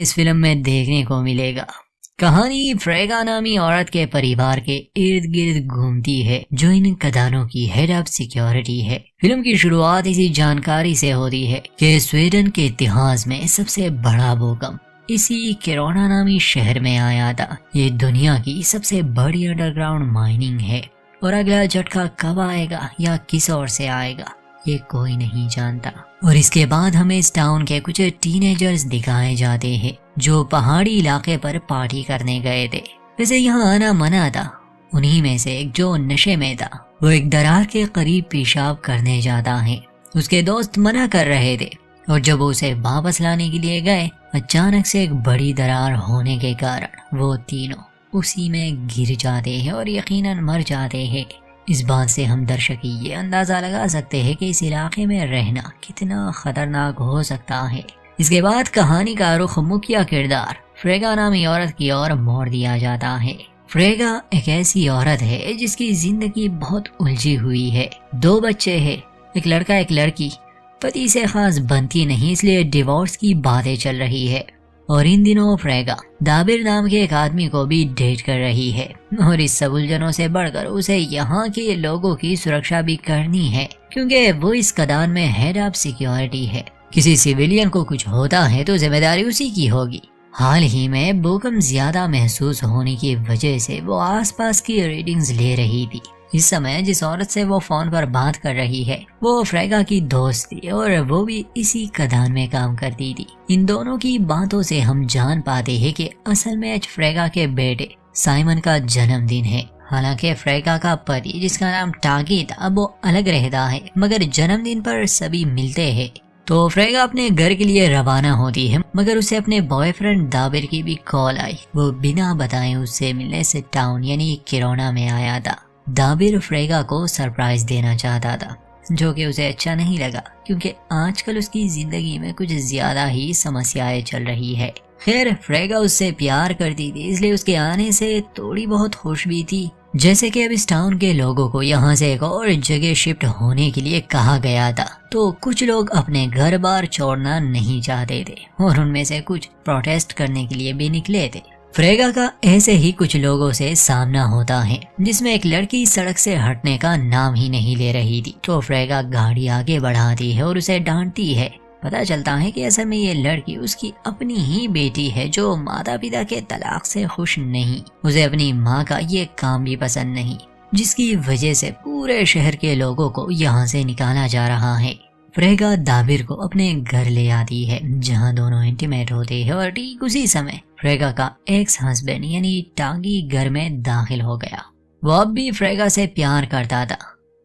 اس film میں دیکھنے کو ملے گا۔ کہانی فریگا نامی عورت کے پریوار کے ارد گرد گھومتی ہے جو ان قدانوں کی ہیڈ آف سیکیورٹی ہے۔ فلم کی شروعات اسی جانکاری سے ہوتی ہے کہ سویڈن کے اتہاس میں سب سے بڑا بھوکمپ اسی کیرونا نامی شہر میں آیا تھا۔ یہ دنیا کی سب سے بڑی انڈر گراؤنڈ مائننگ ہے، اور اگلا جھٹکا کب آئے گا یا کس اور سے آئے گا یہ کوئی نہیں جانتا۔ اور اس کے بعد ہمیں اس ٹاؤن کے کچھ ٹین ایجرز دکھائے جاتے ہیں جو پہاڑی علاقے پر پارٹی کرنے گئے تھے۔ ویسے یہاں آنا منع تھا۔ انہی میں سے ایک جو نشے میں تھا وہ ایک درار کے قریب پیشاب کرنے جاتا ہے۔ اس کے دوست منع کر رہے تھے، اور جب وہ اسے واپس لانے کے لیے گئے، اچانک سے ایک بڑی درار ہونے کے کارن وہ تینوں اسی میں گر جاتے ہیں اور یقیناً مر جاتے ہیں۔ اس بات سے ہم درشک یہ اندازہ لگا سکتے ہیں کہ اس علاقے میں رہنا کتنا خطرناک ہو سکتا ہے۔ اس کے بعد کہانی کا رخ مکھیہ کردار فریگا نامی عورت کی اور موڑ دیا جاتا ہے۔ فریگا ایک ایسی عورت ہے جس کی زندگی بہت الجھی ہوئی ہے۔ 2 بچے ہیں، ایک لڑکا ایک لڑکی۔ پتی سے خاص بنتی نہیں، اس لیے ڈیورس کی باتیں چل رہی ہے، اور ان دنوں فریگا دابر نام کے ایک آدمی کو بھی ڈیٹ کر رہی ہے، اور اس سب الجھنوں سے بڑھ کر اسے یہاں کے لوگوں کی سرکشا بھی کرنی ہے کیونکہ وہ اس قدان میں ہیڈ آف سیکیورٹی ہے۔ کسی سویلین کو کچھ ہوتا ہے تو ذمہ داری اسی کی ہوگی۔ حال ہی میں بھوکمپ زیادہ محسوس ہونے کی وجہ سے وہ آس پاس کی ریڈنگز لے رہی تھی۔ اس سمے جس عورت سے وہ فون پر بات کر رہی ہے وہ فریگا کی دوست تھی، اور وہ بھی اسی قدان میں کام کرتی تھی۔ ان دونوں کی باتوں سے ہم جان پاتے ہیں کہ اصل میں فریگا کے بیٹے سائمن کا جنم دن ہے۔ حالانکہ فریگا کا پتی جس کا نام ٹاگی تھا وہ الگ رہتا ہے، مگر جنم دن پر سبھی ملتے ہیں۔ تو فریگا اپنے گھر کے لیے روانہ ہوتی ہے، مگر اسے اپنے بوائے فرینڈ دابر کی بھی کال آئی۔ وہ بنا بتائے اس سے ملنے سے ٹاؤن یعنی کیرونا میں آیا تھا۔ دابر فریگا کو سرپرائز دینا چاہتا تھا، جو کہ اسے اچھا نہیں لگا کیونکہ آج کل اس کی زندگی میں کچھ زیادہ ہی سمسیائیں چل رہی ہے۔ خیر فریگا اس سے پیار کرتی تھی، اس لیے اس کے آنے سے تھوڑی بہت خوش بھی تھی۔ جیسے کہ اب اس ٹاؤن کے لوگوں کو یہاں سے ایک اور جگہ شفٹ ہونے کے لیے کہا گیا تھا، تو کچھ لوگ اپنے گھر بار چھوڑنا نہیں چاہتے تھے، اور ان میں سے کچھ پروٹیسٹ کرنے کے لیے بھی نکلے تھے۔ فریگا کا ایسے ہی کچھ لوگوں سے سامنا ہوتا ہے، جس میں ایک لڑکی سڑک سے ہٹنے کا نام ہی نہیں لے رہی تھی، تو فریگا گاڑی آگے بڑھاتی ہے اور اسے ڈانٹتی ہے۔ پتہ چلتا ہے کہ اصل میں یہ لڑکی اس کی اپنی ہی بیٹی ہے جو ماتا پتا کے طلاق سے خوش نہیں۔ اسے اپنی ماں کا یہ کام بھی پسند نہیں، جس کی وجہ سے پورے شہر کے لوگوں کو یہاں سے نکالا جا رہا ہے۔ فریگا دابر کو اپنے گھر لے آتی ہے جہاں دونوں انٹیمیٹ ہوتے ہیں، اور ٹھیک اسی سمے فریگا کا ایکس ہسبینڈ یعنی ٹاگی گھر میں داخل ہو گیا۔ وہ اب بھی فریگا سے پیار کرتا تھا،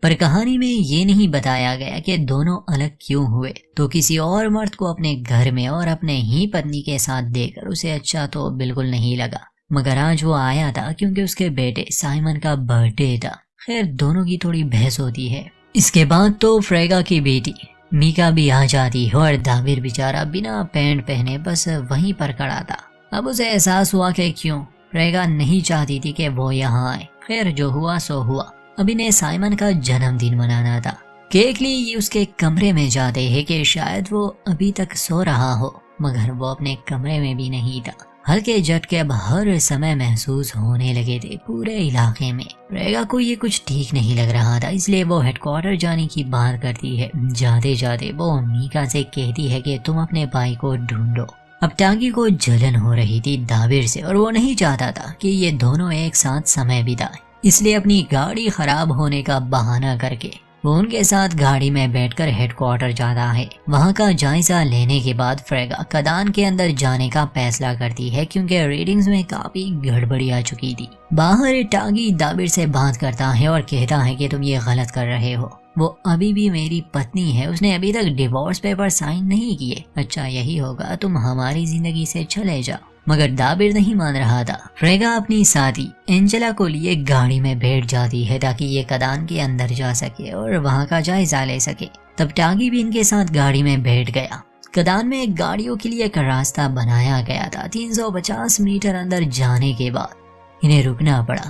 پر کہانی میں یہ نہیں بتایا گیا کہ دونوں الگ کیوں ہوئے، تو کسی اور مرد کو اپنے گھر میں اور اپنے ہی پتنی کے ساتھ دیکھ کر اسے اچھا تو بالکل نہیں لگا، مگر آج وہ آیا تھا کیونکہ اس کے بیٹے سائمن کا برتھ ڈے تھا۔ خیر دونوں کی تھوڑی بحث ہوتی ہے۔ اس کے بعد تو فریگا کی بیٹی میکا بھی آ جاتی ہے، اور دابر بیچارہ بنا پینٹ پہنے بس وہیں پر کھڑا تھا۔ اب اسے احساس ہوا کہ کیوں فریگا نہیں چاہتی تھی کہ وہ یہاں آئے۔ خیر جو ہوا سو ہوا۔ اب انہیں سائمن کا جنم دن منانا تھا۔ کیک لیے یہ اس کے کمرے میں جاتے ہیں کہ شاید وہ ابھی تک سو رہا ہو، مگر وہ اپنے کمرے میں بھی نہیں تھا۔ ہلکے جھٹکے اب ہر سمے محسوس ہونے لگے تھے پورے علاقے میں۔ فریگا کو یہ کچھ ٹھیک نہیں لگ رہا تھا، اس لیے وہ ہیڈ کوارٹر جانے کی بات کرتی ہے۔ جاتے جاتے وہ میکا سے کہتی ہے کہ تم اپنے بھائی کو ڈھونڈو۔ اب ٹاگی کو جلن ہو رہی تھی دابر سے، اور وہ نہیں چاہتا تھا کہ یہ دونوں ایک ساتھ سمے بتائیں، اس لیے اپنی گاڑی خراب ہونے کا بہانہ کر کے وہ ان کے ساتھ گاڑی میں بیٹھ کر ہیڈ کوارٹر جاتا ہے۔ وہاں کا جائزہ لینے کے بعد فریگا قدان کے اندر جانے کا فیصلہ کرتی ہے کیونکہ ریڈنگز میں کافی گڑبڑی آ چکی تھی۔ باہر ٹاگی دابر سے بات کرتا ہے اور کہتا ہے کہ تم یہ غلط کر رہے ہو، وہ ابھی بھی میری پتنی ہے، اس نے ابھی تک ڈیورس پیپر سائن نہیں کیے، اچھا یہی ہوگا تم ہماری زندگی سے چلے جاؤ۔ مگر دابر نہیں مان رہا تھا۔ فریگا اپنی ساتھی اینجلا کو لیے گاڑی میں بیٹھ جاتی ہے تاکہ یہ قدان کے اندر جا سکے اور وہاں کا جائزہ لے سکے۔ تب ٹاگی بھی ان کے ساتھ گاڑی میں بیٹھ گیا۔ قدان میں گاڑیوں کے لیے ایک راستہ بنایا گیا تھا۔ 350 میٹر اندر جانے کے بعد انہیں رکنا پڑا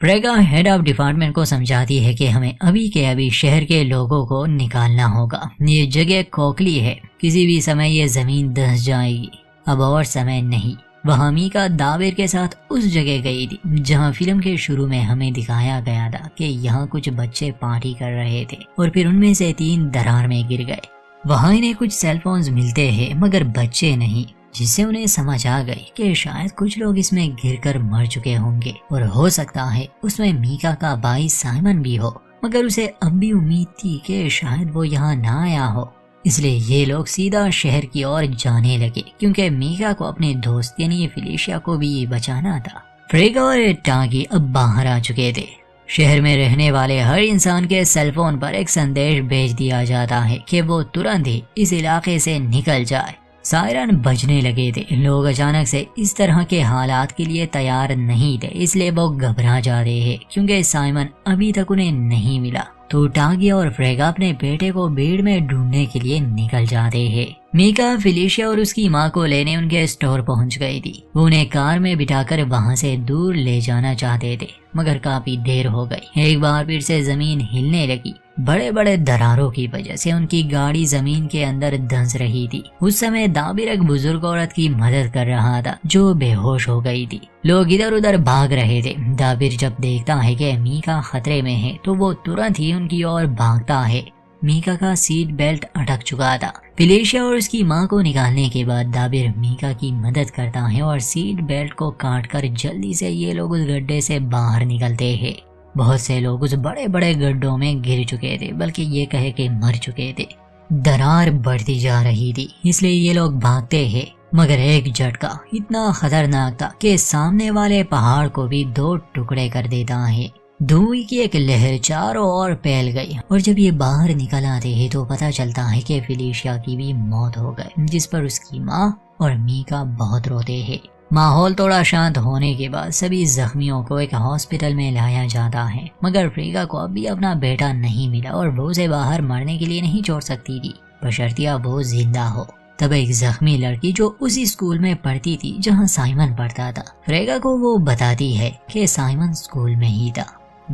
فریگا ہیڈ آف ڈپارٹمنٹ کو سمجھاتی ہے کہ ہمیں ابھی کے ابھی شہر کے لوگوں کو نکالنا ہوگا، یہ جگہ کھوکھلی ہے، کسی بھی سمے یہ زمین دھس جائے گی، اب اور سمے نہیں۔ وہاں میکا دابر کے ساتھ اس جگہ گئی تھی جہاں فلم کے شروع میں ہمیں دکھایا گیا تھا کہ یہاں کچھ بچے پارٹی کر رہے تھے اور پھر ان میں سے 3 درار میں گر گئے۔ وہاں انہیں کچھ سیل فونز ملتے ہیں مگر بچے نہیں، جس سے انہیں سمجھ آ گئی کہ شاید کچھ لوگ اس میں گر کر مر چکے ہوں گے اور ہو سکتا ہے اس میں میکا کا بھائی سائمن بھی ہو، مگر اسے اب بھی امید تھی کہ شاید وہ یہاں نہ آیا ہو۔ اس لیے یہ لوگ سیدھا شہر کی اور جانے لگے کیونکہ میکا کو اپنے دوست یعنی فلیشیا کو بھی بچانا تھا۔ فریگا اور ٹاگی اب باہر آ چکے تھے۔ شہر میں رہنے والے ہر انسان کے سیل فون پر ایک سندیش بھیج دیا جاتا ہے کہ وہ ترنت ہی اس علاقے سے نکل جائے۔ سائرن بجنے لگے تھے، لوگ اچانک سے اس طرح کے حالات کے لیے تیار نہیں تھے، اس لیے وہ گھبرا جا رہے ہیں کیونکہ سائمن ابھی تک انہیں نہیں ملا۔ تو ٹاگی اور فریگا اپنے بیٹے کو بھیڑ میں ڈھونڈنے کے لیے نکل جاتے ہیں۔ میکا فلیشیا اور اس کی ماں کو لینے ان کے اسٹور پہنچ گئی تھی، وہ انہیں کار میں بٹھا کر وہاں سے دور لے جانا چاہتے تھے مگر کافی دیر ہو گئی۔ ایک بار پھر سے زمین ہلنے لگی، بڑے بڑے دراروں کی وجہ سے ان کی گاڑی زمین کے اندر دھنس رہی تھی۔ اس سمے دابر ایک بزرگ عورت کی مدد کر رہا تھا جو بے ہوش ہو گئی تھی۔ لوگ ادھر ادھر بھاگ رہے تھے۔ دابر جب دیکھتا ہے کہ میکا خطرے میں ہے تو وہ ترنت ہی ان کی اور بھاگتا ہے۔ میکا کا سیٹ بیلٹ اٹک چکا تھا۔ فلیشیا اور اس کی ماں کو نکالنے کے بعد دابر میکا کی مدد کرتا ہے اور سیٹ بیلٹ کو کاٹ کر جلدی سے یہ لوگ اس گڈھے سے باہر نکلتے ہیں۔ بہت سے لوگ اس بڑے بڑے گڈھوں میں گر چکے تھے، بلکہ یہ کہے کہ مر چکے تھے۔ درار بڑھتی جا رہی تھی اس لیے یہ لوگ بھاگتے ہیں مگر ایک جھٹکا اتنا خطرناک تھا کہ سامنے والے پہاڑ کو بھی 2 ٹکڑے کر دیتا ہے۔ دھوئیں کی ایک لہر چاروں اور پھیل گئی اور جب یہ باہر نکل آتے ہیں تو پتہ چلتا ہے کہ فلیشیا کی بھی موت ہو گئی، جس پر اس کی ماں اور میکا بہت روتے ہیں۔ ماحول تھوڑا شانت ہونے کے بعد سبھی زخمیوں کو ایک ہاسپٹل میں لایا جاتا ہے مگر فریگا کو اب بھی اپنا بیٹا نہیں ملا اور وہ اسے باہر مرنے کے لیے نہیں چھوڑ سکتی تھی بشرطیہ وہ زندہ ہو۔ تب ایک زخمی لڑکی جو اسی اسکول میں پڑھتی تھی جہاں سائمن پڑھتا تھا، فریگا کو وہ بتاتی ہے کہ سائمن اسکول میں ہی تھا۔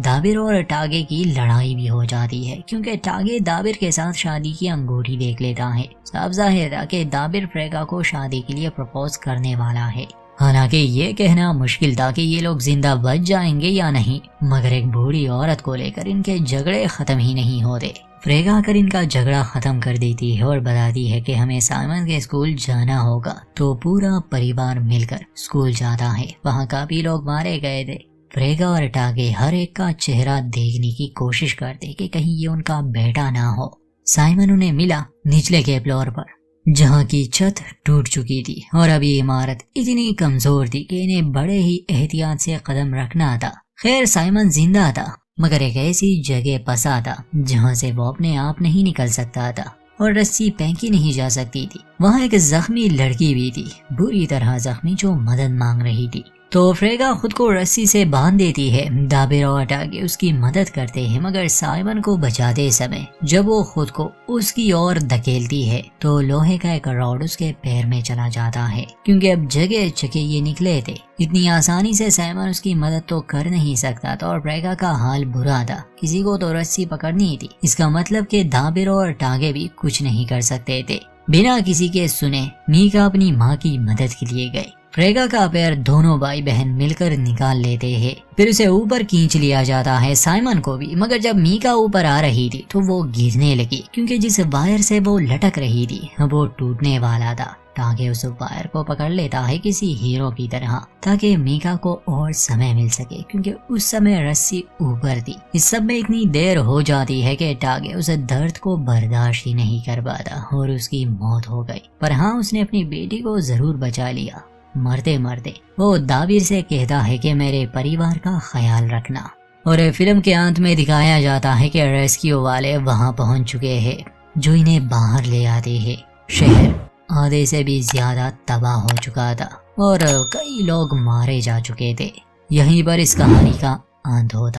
دابر اور ٹاگے کی لڑائی بھی ہو جاتی ہے کیونکہ ٹاگے دابر کے ساتھ شادی کی انگوٹھی دیکھ لیتا ہے۔ صاف ظاہر تھا کہ دابر فریگا کو شادی کے لیے پرپوز کرنے والا ہے۔ حالانکہ یہ کہنا مشکل تھا کہ یہ لوگ زندہ بچ جائیں گے یا نہیں، مگر ایک بوڑھی عورت کو لے کر ان کے جھگڑے ختم ہی نہیں ہوتے۔ فریگا کر ان کا جھگڑا ختم کر دیتی ہے اور بتاتی ہے کہ ہمیں سائمن کے اسکول جانا ہوگا، تو پورا پریوار مل کر اسکول جاتا ہے۔ وہاں کافی لوگ مارے گئے تھے۔ فریگا اور ٹاگے ہر ایک کا چہرہ دیکھنے کی کوشش کرتے کہ کہیں یہ ان کا بیٹا نہ ہو۔ سائمن انہیں ملا نچلے کے فلور پر جہاں کی چھت ٹوٹ چکی تھی اور اب یہ عمارت اتنی کمزور تھی کہ انہیں بڑے ہی احتیاط سے قدم رکھنا تھا۔ خیر سائمن زندہ تھا مگر ایک ایسی جگہ پھنسا تھا جہاں سے وہ اپنے آپ نہیں نکل سکتا تھا اور رسی پھینکی نہیں جا سکتی تھی۔ وہاں ایک زخمی لڑکی بھی تھی، بری طرح زخمی، جو مدد مانگ رہی تھی۔ تو فریگا خود کو رسی سے باندھ دیتی ہے۔ دابر اور ٹاگے اس کی مدد کرتے ہیں مگر سائمن کو بچاتے سمے جب وہ خود کو اس کی اور دھکیلتی ہے تو لوہے کا ایک راڈ اس کے پیر میں چلا جاتا ہے کیونکہ اب جگہ چکے یہ نکلے تھے۔ اتنی آسانی سے سائمن اس کی مدد تو کر نہیں سکتا تھا اور فریگا کا حال برا تھا، کسی کو تو رسی پکڑنی تھی۔ اس کا مطلب کہ دابر اور ٹاگے بھی کچھ نہیں کر سکتے تھے۔ بنا کسی کے سنے میکا اپنی ماں کی مدد کے لیے گئے۔ فریگا کا پیر دونوں بھائی بہن مل کر نکال لیتے ہیں، پھر اسے اوپر کھینچ لیا جاتا ہے، سائمن کو بھی، مگر جب میکا اوپر آ رہی تھی تو وہ گرنے لگی کیونکہ جس وائر سے وہ لٹک رہی تھی وہ ٹوٹنے والا تھا۔ تاکہ اس وائر کو پکڑ لیتا ہے کسی ہیرو کی طرح تاکہ میکا کو اور سمے مل سکے کیونکہ اس سمے رسی اوپر تھی۔ اس سب میں اتنی دیر ہو جاتی ہے کہ ٹاگے اس درد کو برداشت ہی نہیں کر پاتا اور اس کی موت ہو گئی، پر ہاں اس نے اپنی بیٹی کو ضرور بچا لیا۔ مرتے مرتے وہ دابر سے کہتا ہے کہ میرے پریوار کا خیال رکھنا، اور فلم کے انت میں دکھایا جاتا ہے کہ ریسکیو والے وہاں پہنچ چکے ہیں جو انہیں باہر لے آتے ہیں۔ شہر آدھے سے بھی زیادہ تباہ ہو چکا تھا اور کئی لوگ مارے جا چکے تھے۔ یہیں پر اس کہانی کا انت ہوتا